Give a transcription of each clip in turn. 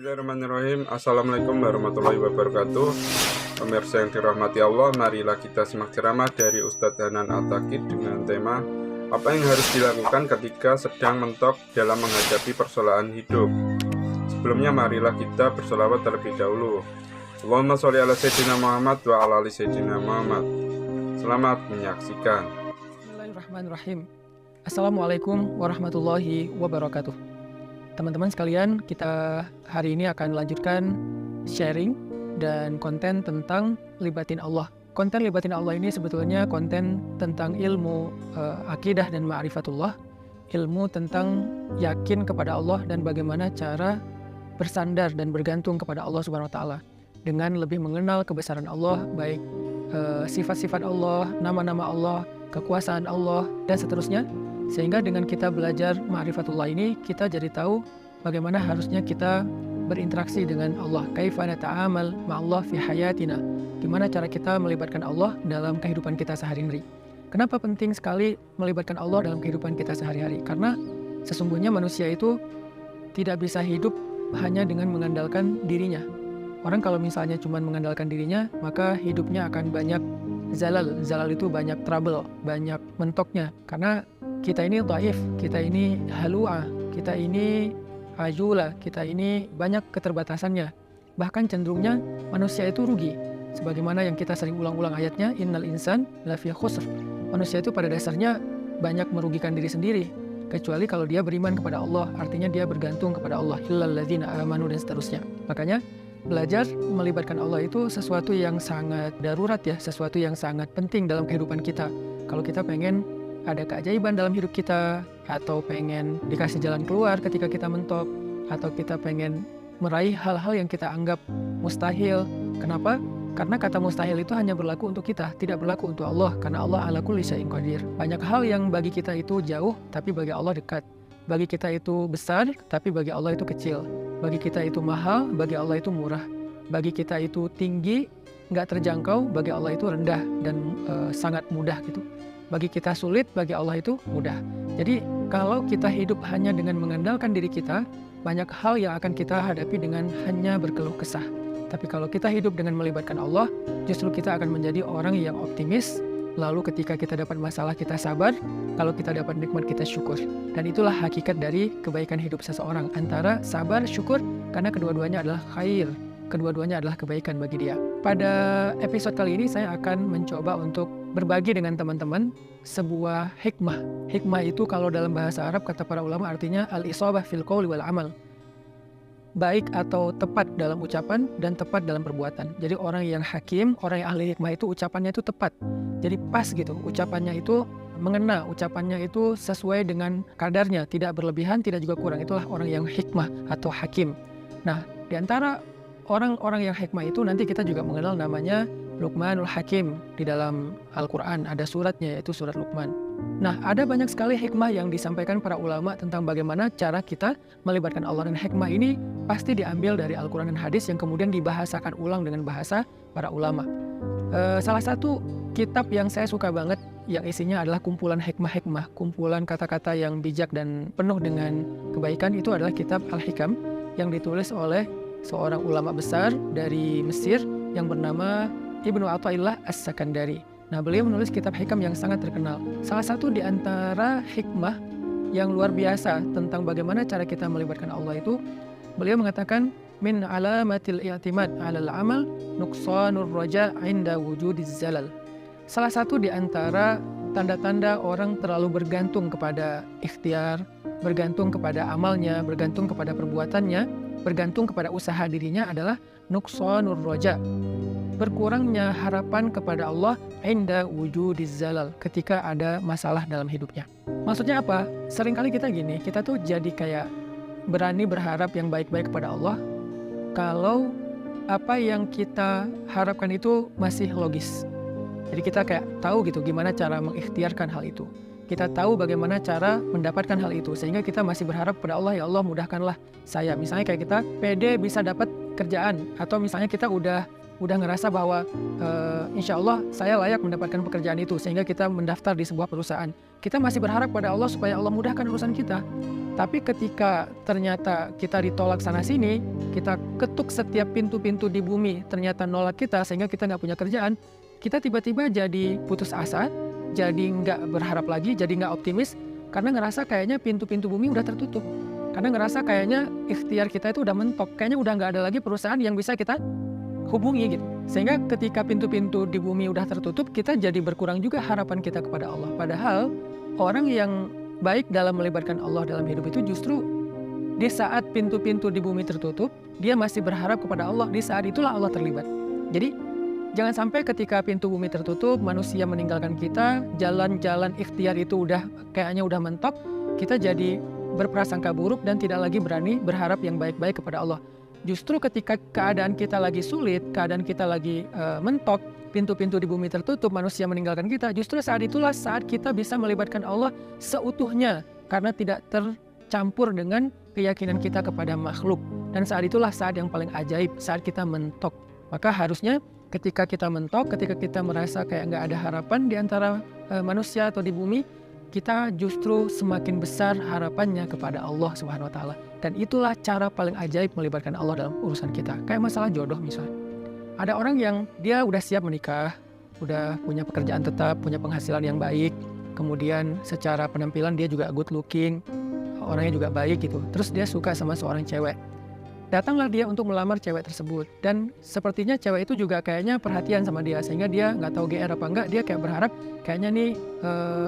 Bismillahirrahmanirrahim. Assalamualaikum warahmatullahi wabarakatuh. Pemirsa yang dirahmati Allah, marilah kita simak ceramah dari Ustadz Hanan Al-Taqid dengan tema apa yang harus dilakukan ketika sedang mentok dalam menghadapi persoalan hidup. Sebelumnya marilah kita bersolawat terlebih dahulu. Allahumma sholli ala Sayyidina Muhammad wa ala ali Sayyidina Muhammad. Selamat menyaksikan. Bismillahirrahmanirrahim. Assalamualaikum warahmatullahi wabarakatuh. Teman-teman sekalian, kita hari ini akan lanjutkan sharing dan konten tentang libatin Allah. Konten libatin Allah ini sebetulnya konten tentang ilmu akidah dan ma'rifatullah, ilmu tentang yakin kepada Allah dan bagaimana cara bersandar dan bergantung kepada Allah Subhanahu wa taala dengan lebih mengenal kebesaran Allah, baik sifat-sifat Allah, nama-nama Allah, kekuasaan Allah dan seterusnya. Sehingga dengan kita belajar ma'rifatullah ini, kita jadi tahu bagaimana harusnya kita berinteraksi dengan Allah. Kaifa nata'amal ma'allah fi hayatina. Gimana cara kita melibatkan Allah dalam kehidupan kita sehari-hari. Kenapa penting sekali melibatkan Allah dalam kehidupan kita sehari-hari? Karena sesungguhnya manusia itu tidak bisa hidup hanya dengan mengandalkan dirinya. Orang kalau misalnya cuma mengandalkan dirinya, maka hidupnya akan banyak zalal. Zalal itu banyak trouble, banyak mentoknya. Karena kita ini dhaif, kita ini halu'ah, kita ini ajula, kita ini banyak keterbatasannya. Bahkan cenderungnya manusia itu rugi. Sebagaimana yang kita sering ulang-ulang ayatnya, innal insan lafi khusr. Manusia itu pada dasarnya banyak merugikan diri sendiri, kecuali kalau dia beriman kepada Allah, artinya dia bergantung kepada Allah, illal ladzina amanu dan seterusnya. Makanya belajar melibatkan Allah itu sesuatu yang sangat darurat ya, sesuatu yang sangat penting dalam kehidupan kita. Kalau kita pengen ada keajaiban dalam hidup kita, atau pengen dikasih jalan keluar ketika kita mentok, atau kita pengen meraih hal-hal yang kita anggap mustahil. Kenapa? Karena kata mustahil itu hanya berlaku untuk kita, tidak berlaku untuk Allah, karena Allah ala kulli syai'in qadir. Banyak hal yang bagi kita itu jauh, tapi bagi Allah dekat. Bagi kita itu besar, tapi bagi Allah itu kecil. Bagi kita itu mahal, bagi Allah itu murah. Bagi kita itu tinggi, nggak terjangkau, bagi Allah itu rendah dan sangat mudah gitu. Bagi kita sulit, bagi Allah itu mudah. Jadi kalau kita hidup hanya dengan mengandalkan diri kita, banyak hal yang akan kita hadapi dengan hanya berkeluh kesah. Tapi kalau kita hidup dengan melibatkan Allah, justru kita akan menjadi orang yang optimis. Lalu ketika kita dapat masalah, kita sabar. Kalau kita dapat nikmat, kita syukur. Dan itulah hakikat dari kebaikan hidup seseorang. Antara sabar, syukur, karena kedua-duanya adalah khair. Kedua-duanya adalah kebaikan bagi dia. Pada episode kali ini saya akan mencoba untuk berbagi dengan teman-teman sebuah hikmah. Hikmah itu kalau dalam bahasa Arab kata para ulama artinya al-isabah fil qawli wal amal. Baik atau tepat dalam ucapan dan tepat dalam perbuatan. Jadi orang yang hakim, orang yang ahli hikmah itu ucapannya itu tepat. Jadi pas gitu, ucapannya itu mengena, ucapannya itu sesuai dengan kadarnya, tidak berlebihan, tidak juga kurang. Itulah orang yang hikmah atau hakim. Nah, di antara orang-orang yang hikmah itu nanti kita juga mengenal namanya Luqmanul Hakim. Di dalam Al-Quran ada suratnya, yaitu surat Luqman. Nah, ada banyak sekali hikmah yang disampaikan para ulama tentang bagaimana cara kita melibatkan Allah. Dan hikmah ini pasti diambil dari Al-Quran dan hadis yang kemudian dibahasakan ulang dengan bahasa para ulama. Salah satu kitab yang saya suka banget, yang isinya adalah kumpulan hikmah-hikmah, kumpulan kata-kata yang bijak dan penuh dengan kebaikan, itu adalah kitab Al-Hikam yang ditulis oleh seorang ulama besar dari Mesir yang bernama Ibnu Athaillah As-Sakandari. Nah, beliau menulis kitab hikam yang sangat terkenal. Salah satu di antara hikmah yang luar biasa tentang bagaimana cara kita melibatkan Allah itu, beliau mengatakan min alamatil i'timad 'alal amal nuqsanur raja' 'inda wujudiz zalal. Salah satu di antara tanda-tanda orang terlalu bergantung kepada ikhtiar, bergantung kepada amalnya, bergantung kepada perbuatannya, bergantung kepada usaha dirinya adalah nuqsanur raja', berkurangnya harapan kepada Allah inda wujudiz zalal, ketika ada masalah dalam hidupnya. Maksudnya apa? Seringkali kita gini, kita tuh jadi kayak berani berharap yang baik-baik kepada Allah kalau apa yang kita harapkan itu masih logis. Jadi kita kayak tahu gitu gimana cara mengikhtiarkan hal itu. Kita tahu bagaimana cara mendapatkan hal itu, sehingga kita masih berharap pada Allah, ya Allah mudahkanlah saya. Misalnya kayak kita pede bisa dapat kerjaan, atau misalnya kita udah ngerasa bahwa insya Allah saya layak mendapatkan pekerjaan itu, sehingga kita mendaftar di sebuah perusahaan. Kita masih berharap pada Allah supaya Allah mudahkan urusan kita. Tapi ketika ternyata kita ditolak sana-sini, kita ketuk setiap pintu-pintu di bumi, ternyata nolak kita sehingga kita nggak punya kerjaan, kita tiba-tiba jadi putus asa, jadi nggak berharap lagi, jadi nggak optimis, karena ngerasa kayaknya pintu-pintu bumi udah tertutup. Karena ngerasa kayaknya ikhtiar kita itu udah mentok, kayaknya udah nggak ada lagi perusahaan yang bisa kita hubungi gitu. Sehingga ketika pintu-pintu di bumi udah tertutup, kita jadi berkurang juga harapan kita kepada Allah. Padahal orang yang baik dalam melibatkan Allah dalam hidup itu justru di saat pintu-pintu di bumi tertutup, dia masih berharap kepada Allah. Di saat itulah Allah terlibat. Jadi jangan sampai ketika pintu bumi tertutup, manusia meninggalkan kita, jalan-jalan ikhtiar itu udah kayaknya udah mentok, kita jadi berprasangka buruk dan tidak lagi berani berharap yang baik-baik kepada Allah. Justru ketika keadaan kita lagi sulit, keadaan kita lagi mentok, pintu-pintu di bumi tertutup, manusia meninggalkan kita, justru saat itulah saat kita bisa melibatkan Allah seutuhnya, karena tidak tercampur dengan keyakinan kita kepada makhluk. Dan saat itulah saat yang paling ajaib, saat kita mentok. Maka harusnya ketika kita mentok, ketika kita merasa kayak nggak ada harapan di antara manusia atau di bumi, kita justru semakin besar harapannya kepada Allah Subhanahu wa Ta'ala. Dan itulah cara paling ajaib melibatkan Allah dalam urusan kita. Kayak masalah jodoh misalnya. Ada orang yang dia udah siap menikah, udah punya pekerjaan tetap, punya penghasilan yang baik, kemudian secara penampilan dia juga good looking, orangnya juga baik gitu. Terus dia suka sama seorang cewek. Datanglah dia untuk melamar cewek tersebut, dan sepertinya cewek itu juga kayaknya perhatian sama dia, sehingga dia nggak tahu GR apa enggak, dia kayak berharap kayaknya nih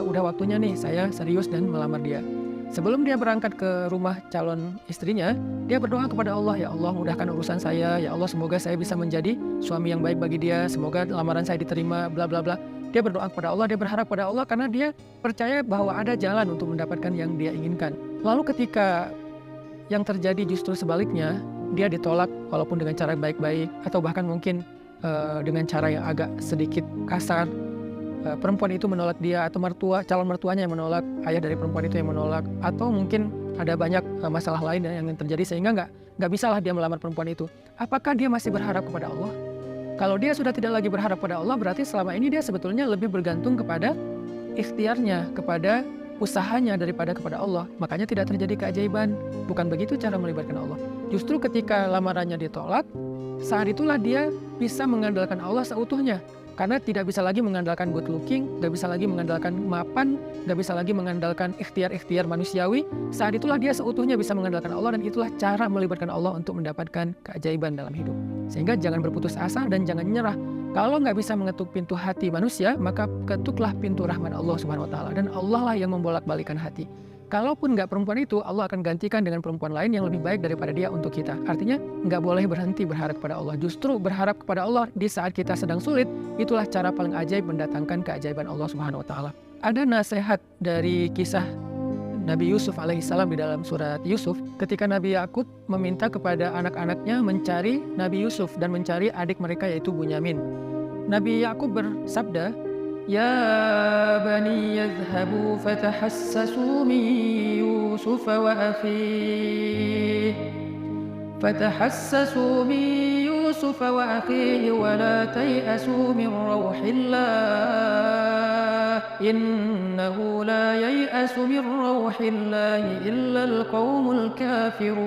udah waktunya nih saya serius dan melamar dia. Sebelum dia berangkat ke rumah calon istrinya, dia berdoa kepada Allah, ya Allah mudahkan urusan saya, ya Allah semoga saya bisa menjadi suami yang baik bagi dia, semoga lamaran saya diterima, bla bla bla. Dia berdoa kepada Allah, dia berharap pada Allah karena dia percaya bahwa ada jalan untuk mendapatkan yang dia inginkan. Lalu ketika yang terjadi justru sebaliknya, dia ditolak walaupun dengan cara baik-baik, atau bahkan mungkin dengan cara yang agak sedikit kasar. Perempuan itu menolak dia, atau calon mertuanya yang menolak, ayah dari perempuan itu yang menolak, atau mungkin ada banyak masalah lain yang terjadi sehingga nggak bisalah dia melamar perempuan itu. Apakah dia masih berharap kepada Allah? Kalau dia sudah tidak lagi berharap pada Allah, berarti selama ini dia sebetulnya lebih bergantung kepada ikhtiarnya, kepada usahanya daripada kepada Allah. Makanya tidak terjadi keajaiban. Bukan begitu cara melibatkan Allah. Justru ketika lamarannya ditolak, saat itulah dia bisa mengandalkan Allah seutuhnya. Karena tidak bisa lagi mengandalkan good looking, gak bisa lagi mengandalkan mapan, gak bisa lagi mengandalkan ikhtiar-ikhtiar manusiawi. Saat itulah dia seutuhnya bisa mengandalkan Allah, dan itulah cara melibatkan Allah untuk mendapatkan keajaiban dalam hidup. Sehingga jangan berputus asa dan jangan nyerah. Kalau nggak bisa mengetuk pintu hati manusia, maka ketuklah pintu rahmat Allah Subhanahu wa Ta'ala. Dan Allah lah yang membolak-balikan hati. Kalaupun nggak perempuan itu, Allah akan gantikan dengan perempuan lain yang lebih baik daripada dia untuk kita. Artinya nggak boleh berhenti berharap kepada Allah. Justru berharap kepada Allah di saat kita sedang sulit, itulah cara paling ajaib mendatangkan keajaiban Allah Subhanahu wa Ta'ala. Ada nasihat dari kisah Nabi Yusuf alaihissalam di dalam surat Yusuf, ketika Nabi Yakub meminta kepada anak-anaknya mencari Nabi Yusuf dan mencari adik mereka yaitu Bunyamin. Nabi Yakub bersabda, "Ya bani yadhhabu fatahassasu min Yusuf wa akhihi wa akhihi wa la tay'asu min rauhillah innahu la yay'asu min rauhillah illa al-qaumul kafirun."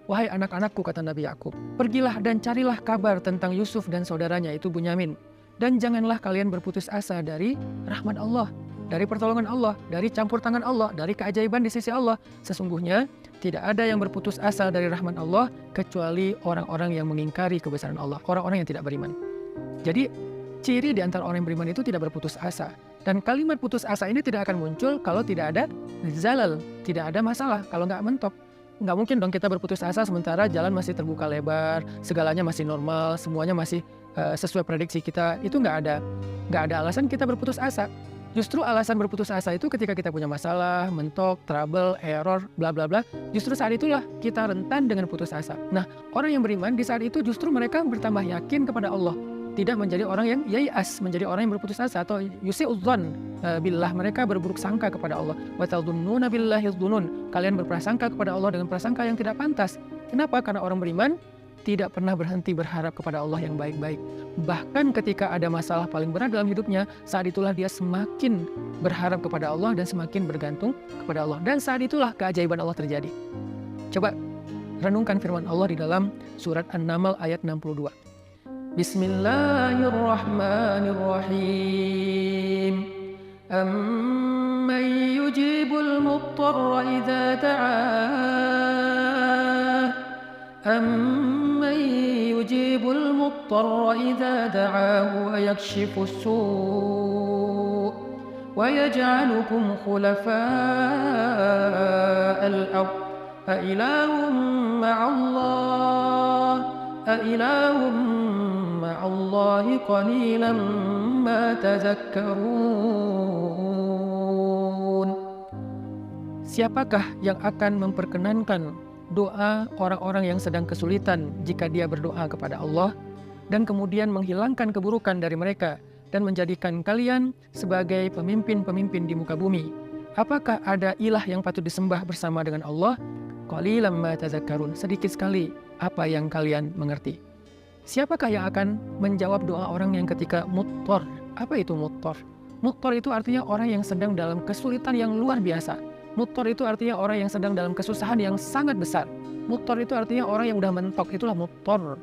Wahai anak-anakku, kata Nabi Yakub, pergilah dan carilah kabar tentang Yusuf dan saudaranya itu Bunyamin. Dan janganlah kalian berputus asa dari rahmat Allah, dari pertolongan Allah, dari campur tangan Allah, dari keajaiban di sisi Allah. Sesungguhnya tidak ada yang berputus asa dari rahmat Allah kecuali orang-orang yang mengingkari kebesaran Allah, orang-orang yang tidak beriman. Jadi ciri di antara orang yang beriman itu tidak berputus asa. Dan kalimat putus asa ini tidak akan muncul kalau tidak ada zalal, tidak ada masalah, kalau nggak mentok. Nggak mungkin dong kita berputus asa sementara jalan masih terbuka lebar, segalanya masih normal, semuanya masih sesuai prediksi kita. Itu nggak ada alasan kita berputus asa. Justru alasan berputus asa itu ketika kita punya masalah, mentok, trouble, error, bla bla bla. Justru saat itulah kita rentan dengan putus asa. Nah, orang yang beriman di saat itu justru mereka bertambah yakin kepada Allah. Tidak menjadi orang yang yai'as, menjadi orang yang berputus asa atau yusi'udzan billah, mereka berburuk sangka kepada Allah. Wa tadhunnuna billahi dzunun, kalian berprasangka kepada Allah dengan prasangka yang tidak pantas. Kenapa? Karena orang beriman tidak pernah berhenti berharap kepada Allah yang baik-baik. Bahkan ketika ada masalah paling berat dalam hidupnya, saat itulah dia semakin berharap kepada Allah dan semakin bergantung kepada Allah. Dan saat itulah keajaiban Allah terjadi. Coba renungkan firman Allah di dalam surat An-Naml ayat 62. Bismillahirrahmanirrahim. Amman yujibul muttarra idza da'ah. Amman yujibul muttarra idza da'ahu wa yakshifus su' wa yaj'alukum khulafa'al ardh. أإله مع الله قليلا ما تذكرون. Siapakah yang akan memperkenankan doa orang-orang yang sedang kesulitan jika dia berdoa kepada Allah dan kemudian menghilangkan keburukan dari mereka dan menjadikan kalian sebagai pemimpin-pemimpin di muka bumi? Apakah ada ilah yang patut disembah bersama dengan Allah? Qalilan ma tazakkarun, sedikit sekali apa yang kalian mengerti. Siapakah yang akan menjawab doa orang yang ketika muttar? Apa itu muttar? Muttar itu artinya orang yang sedang dalam kesulitan yang luar biasa. Muttar itu artinya orang yang sedang dalam kesusahan yang sangat besar. Muttar itu artinya orang yang udah mentok, itulah muttar.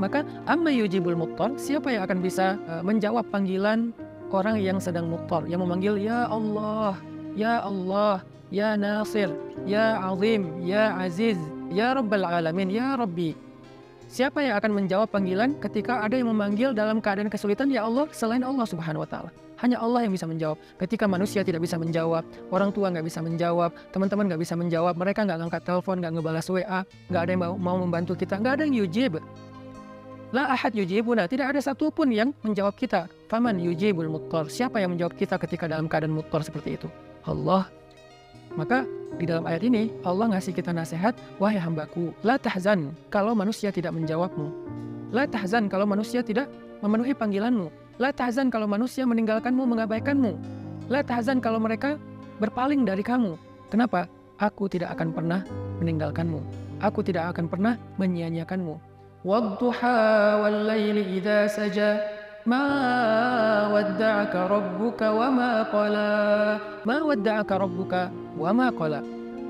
Maka amma yujibul muttar, siapa yang akan bisa menjawab panggilan orang yang sedang muttar, yang memanggil ya Allah, ya Allah, ya Nasir, ya Azim, ya Aziz, ya Rabbal Alamin, ya Rabbi. Siapa yang akan menjawab panggilan ketika ada yang memanggil dalam keadaan kesulitan ya Allah selain Allah Subhanahu wa Ta'ala? Hanya Allah yang bisa menjawab. Ketika manusia tidak bisa menjawab, orang tua nggak bisa menjawab, teman-teman nggak bisa menjawab, mereka nggak ngangkat telepon, nggak ngebalas WA, nggak ada yang mau membantu kita, nggak ada yang yujib. La ahad yujibuna, tidak ada satupun yang menjawab kita. Faman yujibul muttar, siapa yang menjawab kita ketika dalam keadaan muttar seperti itu? Allah. Maka di dalam ayat ini Allah ngasih kita nasihat, wahai hambaku, la tahzan kalau manusia tidak menjawabmu. La tahzan kalau manusia tidak memenuhi panggilanmu. La tahzan kalau manusia meninggalkanmu, mengabaikanmu. La tahzan kalau mereka berpaling dari kamu. Kenapa? Aku tidak akan pernah meninggalkanmu. Aku tidak akan pernah menyia-nyiakanmu. Wadduha wal laili idza saja. Ma wadda'aka rabbuka wa ma qala. Ma wadda'aka rabbuka wa ma qala.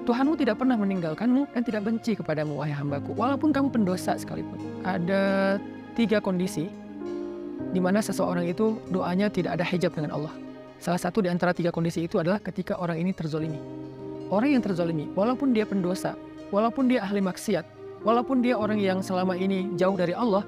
Tuhanmu tidak pernah meninggalkanmu dan tidak benci kepadamu, wahai hambaku, walaupun kamu pendosa sekalipun. Ada 3 kondisi di mana seseorang itu doanya tidak ada hijab dengan Allah. Salah satu di antara 3 kondisi itu adalah ketika orang ini terzolimi. Orang yang terzolimi, walaupun dia pendosa, walaupun dia ahli maksiat, walaupun dia orang yang selama ini jauh dari Allah,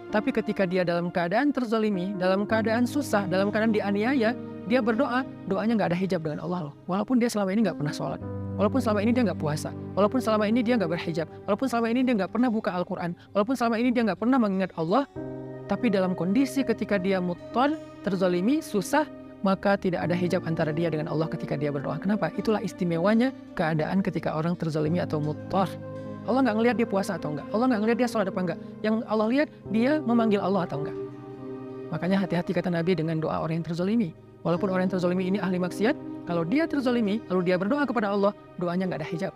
tapi ketika dia dalam keadaan terzalimi, dalam keadaan susah, dalam keadaan dianiaya, dia berdoa, doanya nggak ada hijab dengan Allah loh. Walaupun dia selama ini nggak pernah sholat, walaupun selama ini dia nggak puasa, walaupun selama ini dia nggak berhijab, walaupun selama ini dia nggak pernah buka Al-Quran, walaupun selama ini dia nggak pernah mengingat Allah, tapi dalam kondisi ketika dia muttar, terzalimi, susah, maka tidak ada hijab antara dia dengan Allah ketika dia berdoa. Kenapa? Itulah istimewanya keadaan ketika orang terzalimi atau muttar. Allah nggak ngelihat dia puasa atau enggak. Allah nggak ngelihat dia sholat apa enggak. Yang Allah lihat dia memanggil Allah atau enggak. Makanya hati-hati kata Nabi dengan doa orang yang terzalimi. Walaupun orang yang terzalimi ini ahli maksiat, kalau dia terzalimi lalu dia berdoa kepada Allah, doanya nggak ada hijab.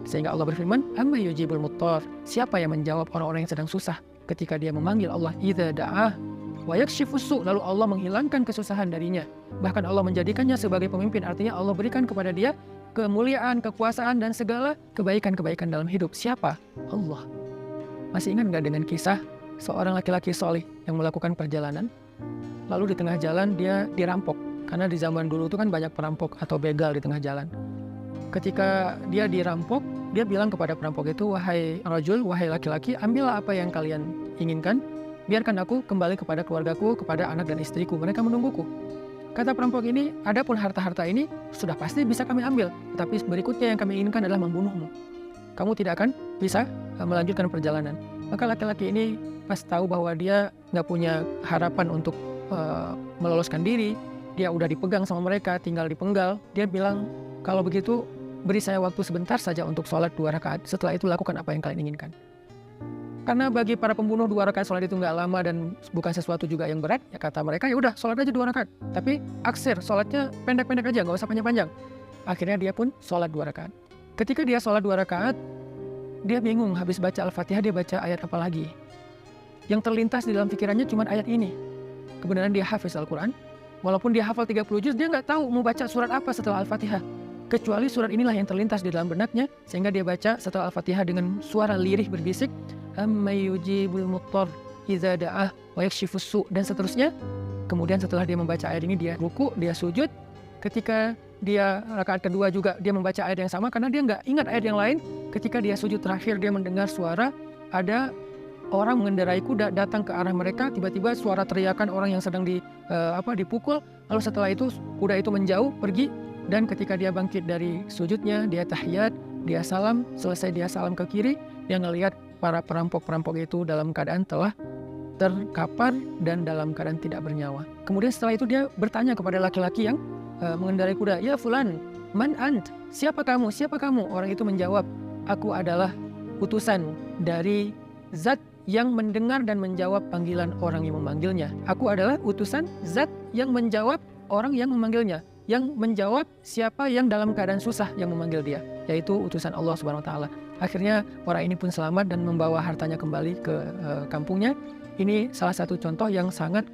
Sehingga Allah berfirman, amma yujibul muttar. Siapa yang menjawab orang-orang yang sedang susah ketika dia memanggil Allah, idza da'ah wa yakshifus su', lalu Allah menghilangkan kesusahan darinya. Bahkan Allah menjadikannya sebagai pemimpin, artinya Allah berikan kepada dia kemuliaan, kekuasaan, dan segala kebaikan-kebaikan dalam hidup. Siapa? Allah. Masih ingat nggak dengan kisah seorang laki-laki solih yang melakukan perjalanan, lalu di tengah jalan dia dirampok. Karena di zaman dulu itu kan banyak perampok atau begal di tengah jalan. Ketika dia dirampok, dia bilang kepada perampok itu, wahai rajul, wahai laki-laki, ambillah apa yang kalian inginkan, biarkan aku kembali kepada keluargaku, kepada anak dan istriku, mereka menungguku. Kata perampok ini, adapun harta-harta ini sudah pasti bisa kami ambil, tapi berikutnya yang kami inginkan adalah membunuhmu. Kamu tidak akan bisa melanjutkan perjalanan. Maka laki-laki ini pas tahu bahwa dia nggak punya harapan untuk meloloskan diri, dia udah dipegang sama mereka, tinggal dipenggal, dia bilang, kalau begitu beri saya waktu sebentar saja untuk sholat 2 rakaat, setelah itu lakukan apa yang kalian inginkan. Karena bagi para pembunuh 2 rakaat sholat itu nggak lama dan bukan sesuatu juga yang berat, ya kata mereka, ya udah sholat aja 2 rakaat. Tapi aksir, sholatnya pendek-pendek aja, nggak usah panjang-panjang. Akhirnya dia pun sholat 2 rakaat. Ketika dia sholat 2 rakaat, dia bingung, habis baca Al-Fatihah dia baca ayat apa lagi. Yang terlintas di dalam pikirannya cuma ayat ini. Kebenaran dia hafiz Al-Quran, walaupun dia hafal 30 juz, dia nggak tahu mau baca surat apa setelah Al-Fatihah. Kecuali surat inilah yang terlintas di dalam benaknya, sehingga dia baca setelah Al-Fatihah dengan suara lirih berbisik, Amman yujibul muttar idza da'ah wa yakshifus su', dan seterusnya. Kemudian setelah dia membaca ayat ini, dia ruku, dia sujud. Ketika dia rakaat kedua juga dia membaca ayat yang sama, karena dia nggak ingat ayat yang lain. Ketika dia sujud terakhir, dia mendengar suara ada orang mengendarai kuda datang ke arah mereka. Tiba-tiba suara teriakan orang yang sedang dipukul. Lalu setelah itu kuda itu menjauh pergi. Dan ketika dia bangkit dari sujudnya, dia tahiyat, dia salam. Selesai dia salam ke kiri, dia ngelihat para perampok-perampok itu dalam keadaan telah terkapar dan dalam keadaan tidak bernyawa. Kemudian setelah itu dia bertanya kepada laki-laki yang mengendarai kuda, "Ya fulan, man ant? Siapa kamu? Siapa kamu?" Orang itu menjawab, "Aku adalah utusan dari Zat yang mendengar dan menjawab panggilan orang yang memanggilnya. Aku adalah utusan Zat yang menjawab orang yang memanggilnya." Yang menjawab siapa yang dalam keadaan susah yang memanggil dia, yaitu utusan Allah Subhanahu wa taala. Akhirnya orang ini pun selamat dan membawa hartanya kembali ke kampungnya. Ini salah satu contoh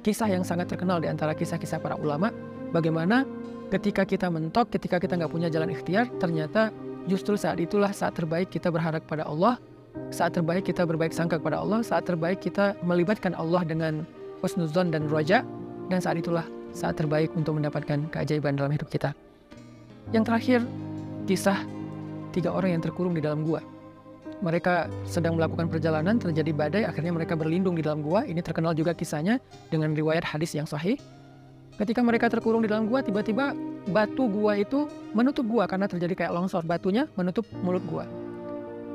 kisah yang sangat terkenal di antara kisah-kisah para ulama. Bagaimana ketika kita mentok, ketika kita nggak punya jalan ikhtiar, ternyata justru saat itulah saat terbaik kita berharap pada Allah, saat terbaik kita berbaik sangka kepada Allah, saat terbaik kita melibatkan Allah dengan husnuzon dan roja, dan saat itulah saat terbaik untuk mendapatkan keajaiban dalam hidup kita. Yang terakhir, kisah 3 orang yang terkurung di dalam gua. Mereka sedang melakukan perjalanan, terjadi badai, akhirnya mereka berlindung di dalam gua. Ini terkenal juga kisahnya dengan riwayat hadis yang sahih. Ketika mereka terkurung di dalam gua, tiba-tiba batu gua itu menutup gua karena terjadi kayak longsor. Batunya menutup mulut gua.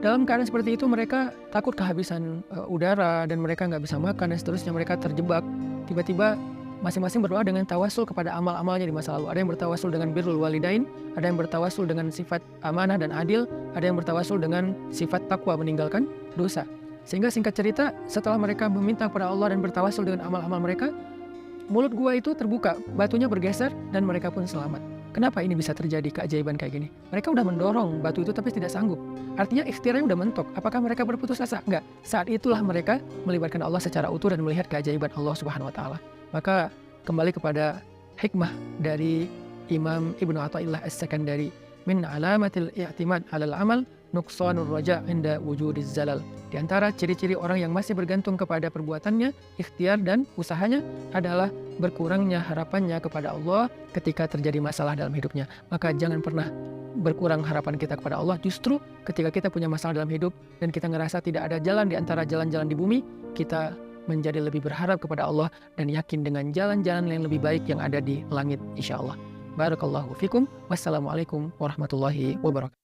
Dalam keadaan seperti itu mereka takut kehabisan udara dan mereka nggak bisa makan dan seterusnya. Mereka terjebak. Tiba-tiba masing-masing berdoa dengan tawasul kepada amal-amalnya di masa lalu. Ada yang bertawasul dengan birrul walidain, ada yang bertawasul dengan sifat amanah dan adil, ada yang bertawasul dengan sifat takwa, meninggalkan dosa. Sehingga singkat cerita, setelah mereka meminta kepada Allah dan bertawasul dengan amal-amal mereka, mulut gua itu terbuka, batunya bergeser dan mereka pun selamat. Kenapa ini bisa terjadi keajaiban kayak gini? Mereka udah mendorong batu itu tapi tidak sanggup. Artinya ikhtiarnya udah mentok. Apakah mereka berputus asa? Enggak. Saat itulah mereka melibatkan Allah secara utuh dan melihat keajaiban Allah Subhanahu wa taala. Maka kembali kepada hikmah dari Imam Ibnu Athaillah As-Sakandari, min alamatil i'timad 'alal amal nuqsanur raja' inda wujudiz zalal. Di antara ciri-ciri orang yang masih bergantung kepada perbuatannya, ikhtiar dan usahanya adalah berkurangnya harapannya kepada Allah ketika terjadi masalah dalam hidupnya. Maka jangan pernah berkurang harapan kita kepada Allah. Justru ketika kita punya masalah dalam hidup dan kita ngerasa tidak ada jalan di antara jalan-jalan di bumi, kita menjadi lebih berharap kepada Allah dan yakin dengan jalan-jalan yang lebih baik yang ada di langit, insya Allah. Barakallahu fikum. Wassalamualaikum warahmatullahi wabarakatuh.